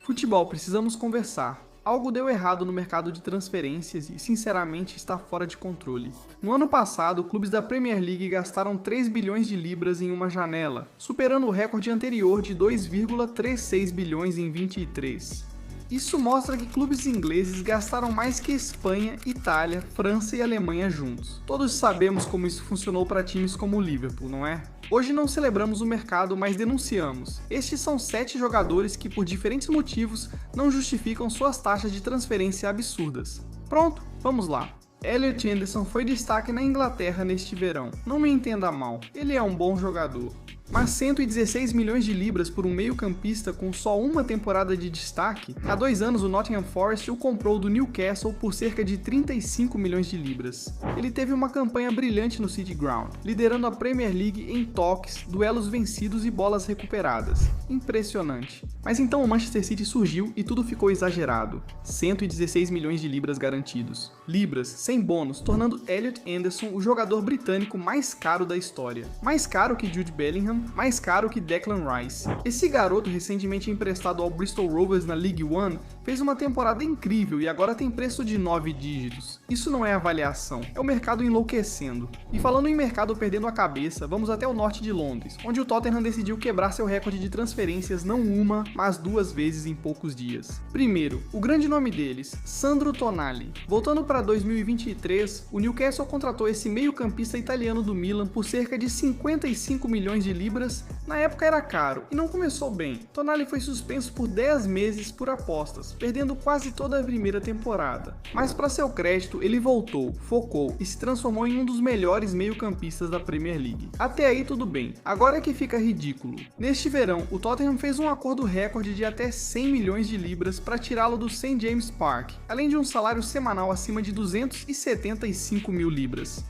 Futebol, precisamos conversar. Algo deu errado no mercado de transferências e, sinceramente, está fora de controle. No ano passado, clubes da Premier League gastaram 3 bilhões de libras em uma janela, superando o recorde anterior de 2,36 bilhões em 23. Isso mostra que clubes ingleses gastaram mais que Espanha, Itália, França e Alemanha juntos. Todos sabemos como isso funcionou para times como o Liverpool, não é? Hoje não celebramos o mercado, mas denunciamos. Estes são 7 jogadores que, por diferentes motivos, não justificam suas taxas de transferência absurdas. Pronto, vamos lá. Elliot Anderson foi destaque na Inglaterra neste verão. Não me entenda mal, ele é um bom jogador. Mas 116 milhões de libras por um meio-campista com só uma temporada de destaque? Há 2 anos o Nottingham Forest o comprou do Newcastle por cerca de 35 milhões de libras. Ele teve uma campanha brilhante no City Ground, liderando a Premier League em toques, duelos vencidos e bolas recuperadas. Impressionante. Mas então o Manchester City surgiu e tudo ficou exagerado. 116 milhões de libras garantidos. Libras, sem bônus, tornando Elliot Anderson o jogador britânico mais caro da história. Mais caro que Jude Bellingham, mais caro que Declan Rice. Esse garoto, recentemente emprestado ao Bristol Rovers na League One, fez uma temporada incrível e agora tem preço de 9 dígitos. Isso não é avaliação, é o mercado enlouquecendo. E falando em mercado perdendo a cabeça, vamos até o norte de Londres, onde o Tottenham decidiu quebrar seu recorde de transferências não uma, mas 2 vezes em poucos dias. Primeiro, o grande nome deles, Sandro Tonali. Voltando para 2023, o Newcastle contratou esse meio-campista italiano do Milan por cerca de 55 milhões de libras. Na época era caro e não começou bem. Tonali foi suspenso por 10 meses por apostas, perdendo quase toda a primeira temporada. Mas para seu crédito, ele voltou, focou e se transformou em um dos melhores meio-campistas da Premier League. Até aí tudo bem, agora é que fica ridículo. Neste verão, o Tottenham fez um acordo recorde de até 100 milhões de libras para tirá-lo do St. James Park, além de um salário semanal acima de 275 mil libras.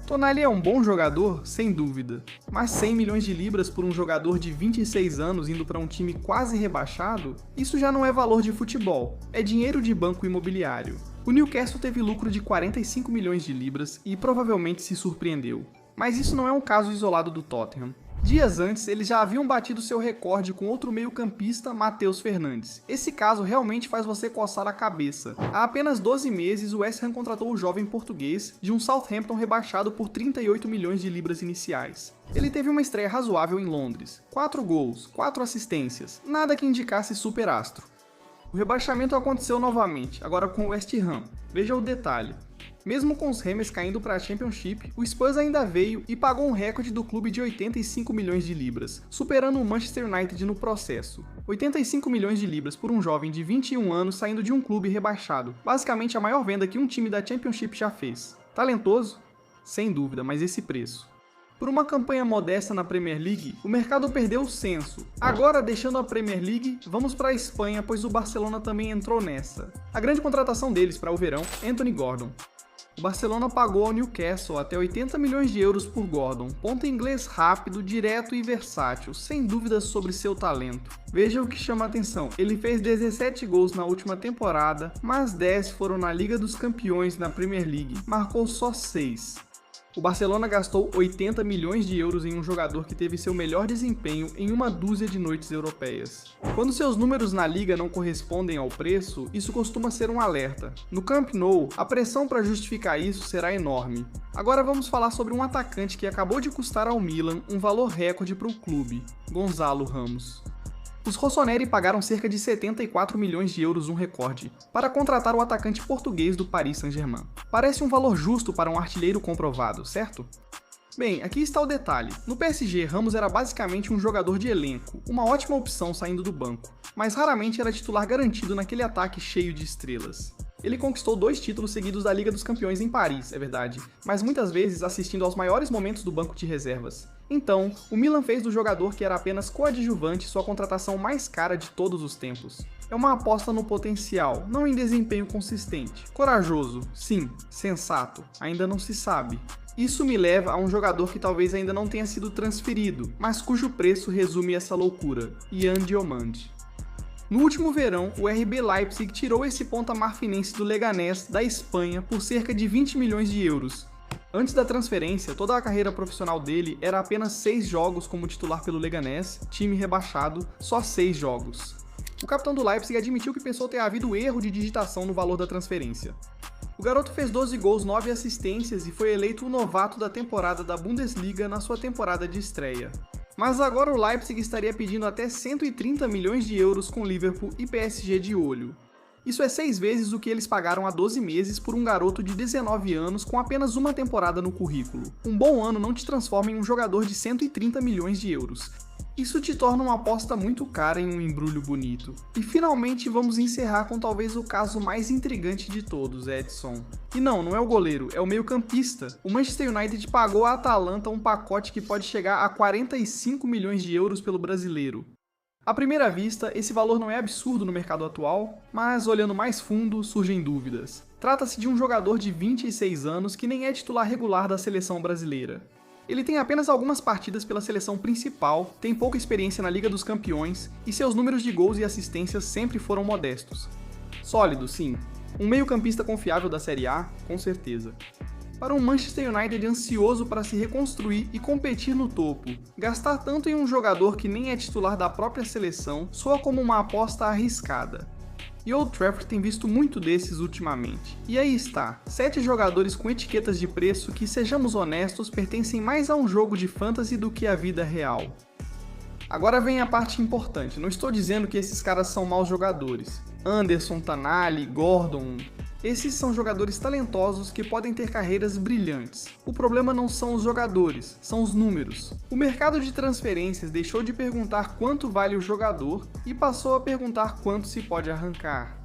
Tonali é um bom jogador? Sem dúvida. Mas 100 milhões de libras por um jogador de 26 anos indo para um time quase rebaixado? Isso já não é valor de futebol, é dinheiro de banco imobiliário. O Newcastle teve lucro de 45 milhões de libras e provavelmente se surpreendeu. Mas isso não é um caso isolado do Tottenham. Dias antes, eles já haviam batido seu recorde com outro meio-campista, Matheus Fernandes. Esse caso realmente faz você coçar a cabeça. Há apenas 12 meses, o West Ham contratou o jovem português de um Southampton rebaixado por 38 milhões de libras iniciais. Ele teve uma estreia razoável em Londres. 4 gols, 4 assistências, nada que indicasse superastro. O rebaixamento aconteceu novamente, agora com o West Ham. Veja o detalhe. Mesmo com os Hammers caindo para a Championship, o Spurs ainda veio e pagou um recorde do clube de 85 milhões de libras, superando o Manchester United no processo. 85 milhões de libras por um jovem de 21 anos saindo de um clube rebaixado, basicamente a maior venda que um time da Championship já fez. Talentoso? Sem dúvida, mas esse preço. Por uma campanha modesta na Premier League, o mercado perdeu o senso. Agora, deixando a Premier League, vamos para a Espanha, pois o Barcelona também entrou nessa. A grande contratação deles para o verão, Anthony Gordon. O Barcelona pagou ao Newcastle até 80 milhões de euros por Gordon, ponta inglês rápido, direto e versátil, sem dúvidas sobre seu talento. Veja o que chama a atenção, ele fez 17 gols na última temporada, mas 10 foram na Liga dos Campeões na Premier League, marcou só 6. O Barcelona gastou 80 milhões de euros em um jogador que teve seu melhor desempenho em uma dúzia de noites europeias. Quando seus números na liga não correspondem ao preço, isso costuma ser um alerta. No Camp Nou, a pressão para justificar isso será enorme. Agora vamos falar sobre um atacante que acabou de custar ao Milan um valor recorde para o clube, Gonzalo Ramos. Os rossoneri pagaram cerca de 74 milhões de euros, um recorde, para contratar o atacante português do Paris Saint-Germain. Parece um valor justo para um artilheiro comprovado, certo? Bem, aqui está o detalhe. No PSG, Ramos era basicamente um jogador de elenco, uma ótima opção saindo do banco, mas raramente era titular garantido naquele ataque cheio de estrelas. Ele conquistou 2 títulos seguidos da Liga dos Campeões em Paris, é verdade, mas muitas vezes assistindo aos maiores momentos do banco de reservas. Então, o Milan fez do jogador que era apenas coadjuvante sua contratação mais cara de todos os tempos. É uma aposta no potencial, não em desempenho consistente. Corajoso, sim. Sensato, ainda não se sabe. Isso me leva a um jogador que talvez ainda não tenha sido transferido, mas cujo preço resume essa loucura, Yan Diomande. No último verão, o RB Leipzig tirou esse ponta marfinense do Leganés da Espanha por cerca de 20 milhões de euros. Antes da transferência, toda a carreira profissional dele era apenas 6 jogos como titular pelo Leganés, time rebaixado, só 6 jogos. O capitão do Leipzig admitiu que pensou ter havido erro de digitação no valor da transferência. O garoto fez 12 gols, 9 assistências e foi eleito o novato da temporada da Bundesliga na sua temporada de estreia. Mas agora o Leipzig estaria pedindo até 130 milhões de euros com Liverpool e PSG de olho. Isso é 6 vezes o que eles pagaram há 12 meses por um garoto de 19 anos com apenas uma temporada no currículo. Um bom ano não te transforma em um jogador de 130 milhões de euros. Isso te torna uma aposta muito cara em um embrulho bonito. E finalmente vamos encerrar com talvez o caso mais intrigante de todos, Edson. E não é o goleiro, é o meio-campista. O Manchester United pagou à Atalanta um pacote que pode chegar a 45 milhões de euros pelo brasileiro. À primeira vista, esse valor não é absurdo no mercado atual, mas olhando mais fundo, surgem dúvidas. Trata-se de um jogador de 26 anos que nem é titular regular da seleção brasileira. Ele tem apenas algumas partidas pela seleção principal, tem pouca experiência na Liga dos Campeões e seus números de gols e assistências sempre foram modestos. Sólido, sim. Um meio-campista confiável da Série A, com certeza. Para um Manchester United ansioso para se reconstruir e competir no topo, gastar tanto em um jogador que nem é titular da própria seleção soa como uma aposta arriscada. E Old Trafford tem visto muito desses ultimamente. E aí está, 7 jogadores com etiquetas de preço que, sejamos honestos, pertencem mais a um jogo de fantasy do que à vida real. Agora vem a parte importante, não estou dizendo que esses caras são maus jogadores. Anderson, Tonali, Gordon... Esses são jogadores talentosos que podem ter carreiras brilhantes. O problema não são os jogadores, são os números. O mercado de transferências deixou de perguntar quanto vale o jogador e passou a perguntar quanto se pode arrancar.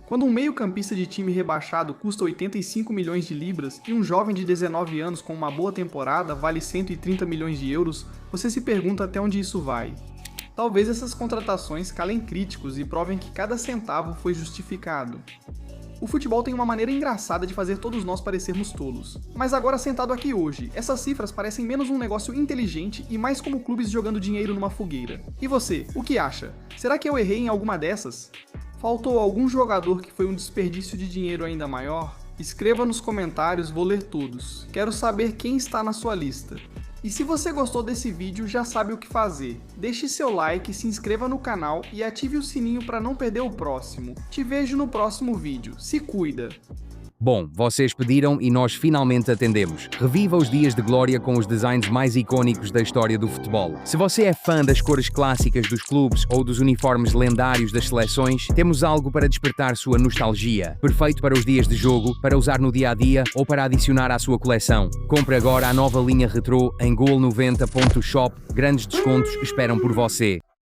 Quando um meio-campista de time rebaixado custa 85 milhões de libras e um jovem de 19 anos com uma boa temporada vale 130 milhões de euros, você se pergunta até onde isso vai. Talvez essas contratações calem críticos e provem que cada centavo foi justificado. O futebol tem uma maneira engraçada de fazer todos nós parecermos tolos. Mas agora sentado aqui hoje, essas cifras parecem menos um negócio inteligente e mais como clubes jogando dinheiro numa fogueira. E você, o que acha? Será que eu errei em alguma dessas? Faltou algum jogador que foi um desperdício de dinheiro ainda maior? Escreva nos comentários, vou ler todos. Quero saber quem está na sua lista. E se você gostou desse vídeo, já sabe o que fazer. Deixe seu like, se inscreva no canal e ative o sininho para não perder o próximo. Te vejo no próximo vídeo. Se cuida! Bom, vocês pediram e nós finalmente atendemos. Reviva os dias de glória com os designs mais icônicos da história do futebol. Se você é fã das cores clássicas dos clubes ou dos uniformes lendários das seleções, temos algo para despertar sua nostalgia. Perfeito para os dias de jogo, para usar no dia-a-dia ou para adicionar à sua coleção. Compre agora a nova linha retrô em goal90.shop. Grandes descontos esperam por você.